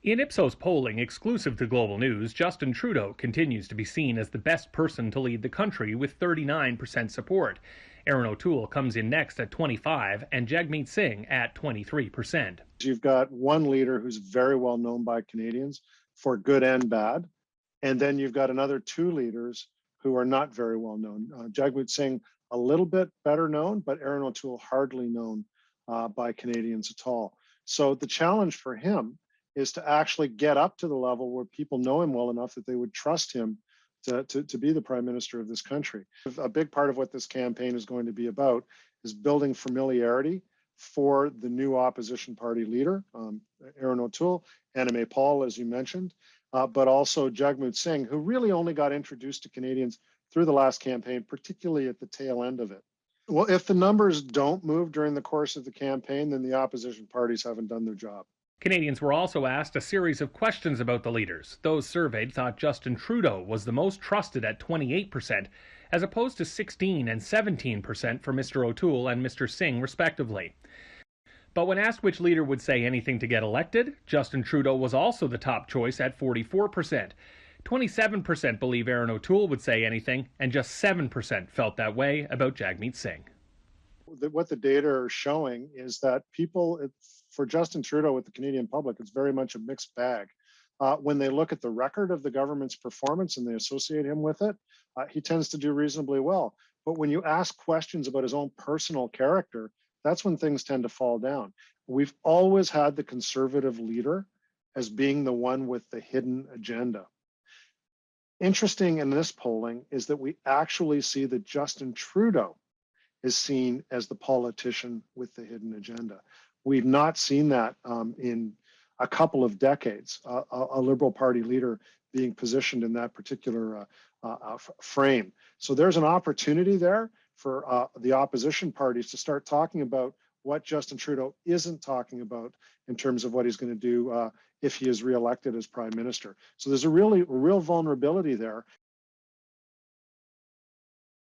In Ipsos polling exclusive to Global News, Justin Trudeau continues to be seen as the best person to lead the country with 39% support. Erin O'Toole comes in next at 25% and Jagmeet Singh at 23%. You've got one leader who's very well known by Canadians for good and bad, and then you've got another two leaders who are not very well known. Jagmeet Singh, a little bit better known, but Erin O'Toole hardly known by Canadians at all. So the challenge for him is to actually get up to the level where people know him well enough that they would trust him to be the Prime Minister of this country. A big part of what this campaign is going to be about is building familiarity for the new opposition party leader, Erin O'Toole, Anna May Paul, as you mentioned, but also Jagmeet Singh, who really only got introduced to Canadians through the last campaign, particularly at the tail end of it. Well, if the numbers don't move during the course of the campaign, then the opposition parties haven't done their job. Canadians were also asked a series of questions about the leaders. Those surveyed thought Justin Trudeau was the most trusted at 28%, as opposed to 16% and 17% for Mr. O'Toole and Mr. Singh, respectively. But when asked which leader would say anything to get elected, Justin Trudeau was also the top choice at 44%. 27% believe Erin O'Toole would say anything, and just 7% felt that way about Jagmeet Singh. What the data are showing is that people, for Justin Trudeau with the Canadian public, it's very much a mixed bag. When they look at the record of the government's performance and they associate him with it, he tends to do reasonably well. But when you ask questions about his own personal character, that's when things tend to fall down. We've always had the Conservative leader as being the one with the hidden agenda. Interesting in this polling is that we actually see that Justin Trudeau is seen as the politician with the hidden agenda. We've not seen that in a couple of decades, a Liberal Party leader being positioned in that particular frame. So there's an opportunity there for the opposition parties to start talking about what Justin Trudeau isn't talking about in terms of what he's going to do if he is reelected as Prime Minister. So there's a real vulnerability there.